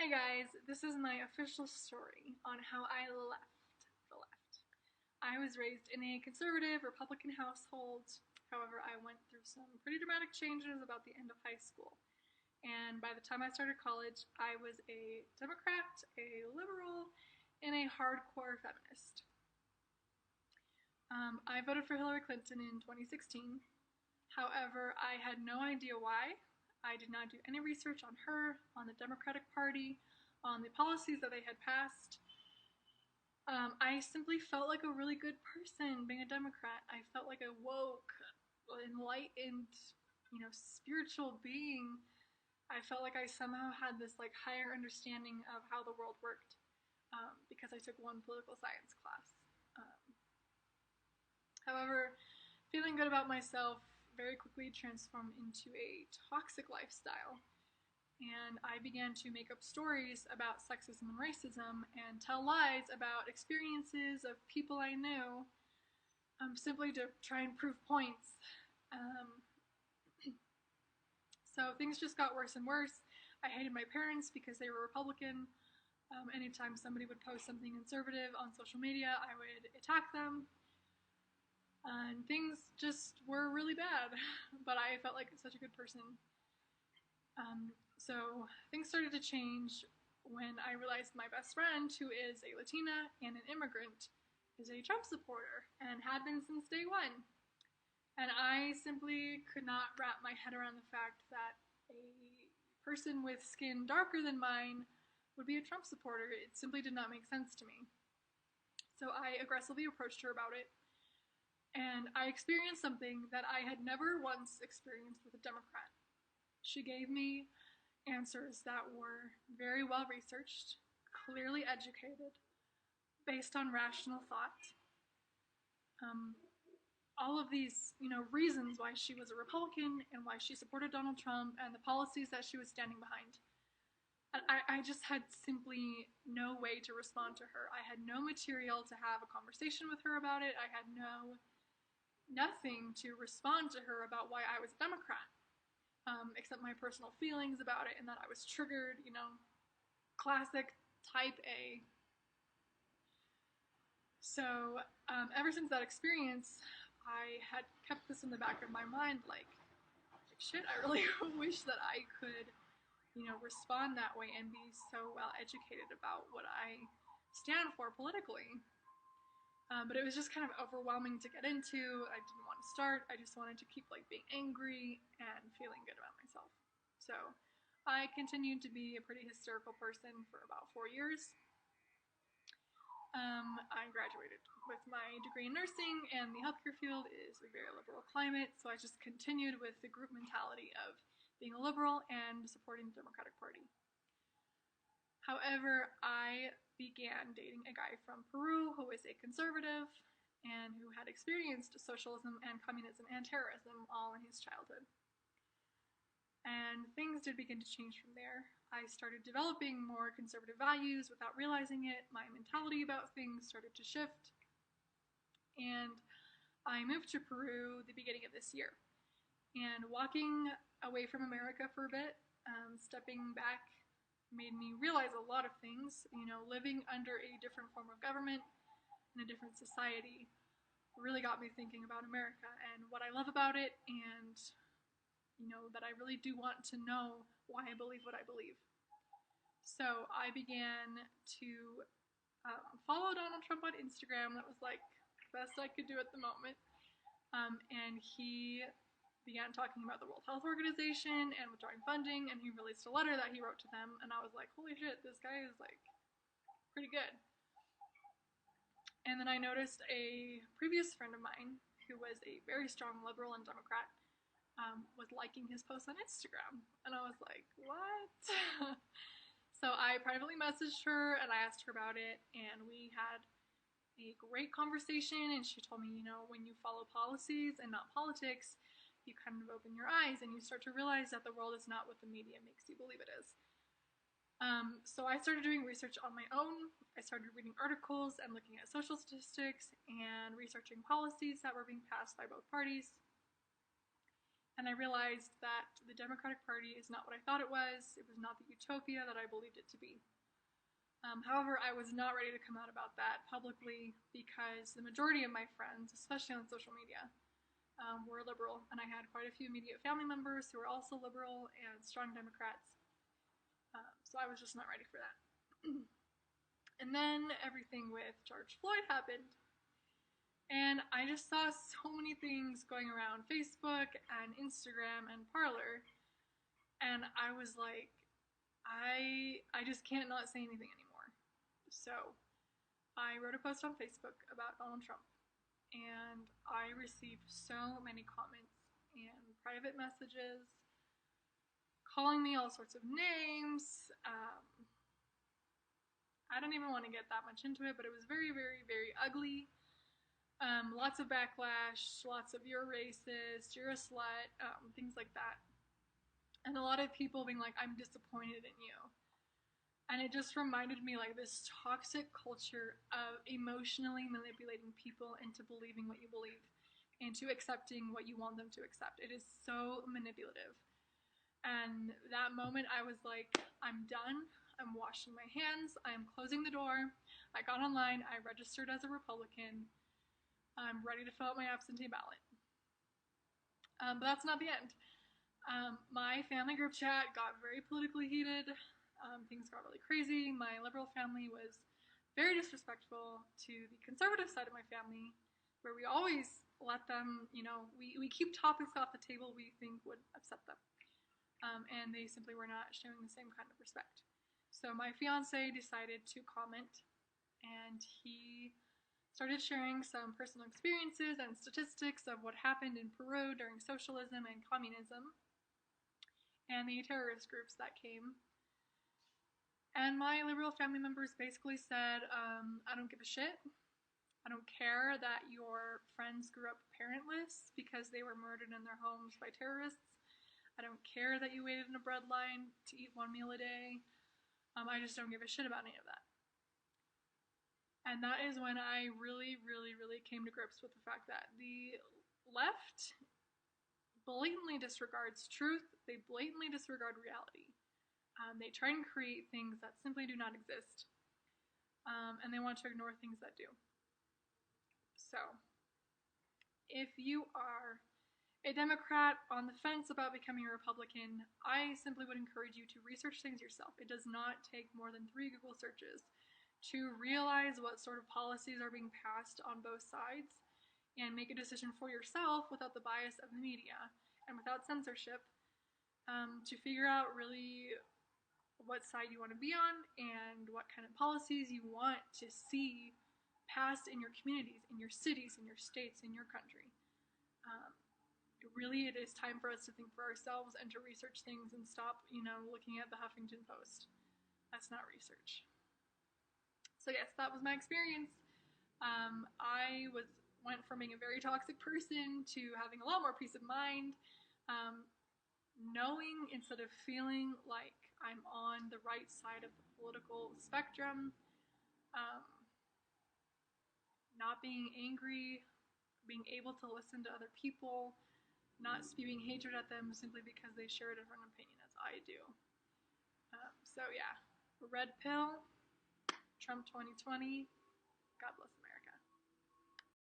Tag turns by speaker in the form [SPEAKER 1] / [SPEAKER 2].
[SPEAKER 1] Hey guys, this is my official story on how I left the left. I was raised in a conservative Republican household. However, I went through some pretty dramatic changes about the end of high school. And by the time I started college, I was a Democrat, a liberal, and a hardcore feminist. I voted for Hillary Clinton in 2016. However, I had no idea why. I did not do any research on her, on the Democratic Party, on the policies that they had passed. I simply felt like a really good person being a Democrat. I felt like a woke, enlightened, spiritual being. I felt like I somehow had this higher understanding of how the world worked because I took one political science class. Um, However, feeling good about myself very quickly transformed into a toxic lifestyle. And I began to make up stories about sexism and racism and tell lies about experiences of people I knew simply to try and prove points. Um, so things just got worse and worse. I hated my parents because they were Republican. Anytime somebody would post something conservative on social media, I would attack them. And things just were really bad, but I felt like such a good person. So things started to change when I realized my best friend, who is a Latina and an immigrant, is a Trump supporter and had been since day one. And I simply could not wrap my head around the fact that a person with skin darker than mine would be a Trump supporter. It simply did not make sense to me. So I aggressively approached her about it, and I experienced something that I had never once experienced with a Democrat. She gave me answers that were very well researched, clearly educated, based on rational thought. Um, all of these, reasons why she was a Republican and why she supported Donald Trump and the policies that she was standing behind. And I just had simply no way to respond to her. I had no material to have a conversation with her about it. I had nothing to respond to her about why I was a Democrat, except my personal feelings about it and that I was triggered, classic type A. So ever since that experience, I had kept this in the back of my mind, like shit, I really wish that I could, respond that way and be so well educated about what I stand for politically. But it was just kind of overwhelming to get into. I didn't want to start. I just wanted to keep being angry and feeling good about myself. So I continued to be a pretty hysterical person for about 4 years. I graduated with my degree in nursing, and the healthcare field is a very liberal climate, so I just continued with the group mentality of being a liberal and supporting the Democratic Party. However, I began dating a guy from Peru who was a conservative and who had experienced socialism and communism and terrorism all in his childhood. And things did begin to change from there. I started developing more conservative values without realizing it. My mentality about things started to shift. And I moved to Peru the beginning of this year. And walking away from America for a bit, stepping back, made me realize a lot of things. Living under a different form of government in a different society really got me thinking about America and what I love about it, and that I really do want to know why I believe what I believe. So I began to follow Donald Trump on Instagram. That was the best I could do at the moment. And he began talking about the World Health Organization and withdrawing funding, and he released a letter that he wrote to them, and I was like, holy shit, this guy is pretty good. And then I noticed a previous friend of mine who was a very strong liberal and Democrat was liking his posts on Instagram, and I was like, what? So I privately messaged her and I asked her about it, and we had a great conversation, and she told me, when you follow policies and not politics, you kind of open your eyes and you start to realize that the world is not what the media makes you believe it is. So I started doing research on my own. I started reading articles and looking at social statistics and researching policies that were being passed by both parties. And I realized that the Democratic Party is not what I thought it was. It was not the utopia that I believed it to be. However, I was not ready to come out about that publicly because the majority of my friends, especially on social media, were liberal, and I had quite a few immediate family members who were also liberal and strong Democrats. So I was just not ready for that. And then everything with George Floyd happened. And I just saw so many things going around Facebook and Instagram and Parler. And I was like, I just can't not say anything anymore. So I wrote a post on Facebook about Donald Trump. And I received so many comments and private messages calling me all sorts of names. I don't even want to get that much into it, but it was very, very, very ugly. Lots of backlash, lots of "you're racist," "you're a slut," things like that. And a lot of people being like, "I'm disappointed in you." And it just reminded me like this toxic culture of emotionally manipulating people into believing what you believe, into accepting what you want them to accept. It is so manipulative. And that moment I was like, I'm done. I'm washing my hands. I am closing the door. I got online. I registered as a Republican. I'm ready to fill out my absentee ballot. But that's not the end. My family group chat got very politically heated. Things got really crazy. My liberal family was very disrespectful to the conservative side of my family, where we always let them, we keep topics off the table we think would upset them. And they simply were not showing the same kind of respect. So my fiance decided to comment, and he started sharing some personal experiences and statistics of what happened in Peru during socialism and communism, and the terrorist groups that came. And my liberal family members basically said, I don't give a shit. I don't care that your friends grew up parentless because they were murdered in their homes by terrorists. I don't care that you waited in a bread line to eat one meal a day. I just don't give a shit about any of that. And that is when I really, really, really came to grips with the fact that the left blatantly disregards truth. They blatantly disregard reality. They try and create things that simply do not exist. And they want to ignore things that do. So, if you are a Democrat on the fence about becoming a Republican, I simply would encourage you to research things yourself. It does not take more than 3 Google searches to realize what sort of policies are being passed on both sides and make a decision for yourself without the bias of the media and without censorship, to figure out really what side you want to be on and what kind of policies you want to see passed in your communities, in your cities, in your states, in your country. Really, it is time for us to think for ourselves and to research things and stop, looking at the Huffington Post. That's not research. So yes, that was my experience. I went from being a very toxic person to having a lot more peace of mind, knowing instead of feeling like I'm on the right side of the political spectrum, not being angry, being able to listen to other people, not spewing hatred at them simply because they share a different opinion as I do. So yeah, red pill, Trump 2020, God bless.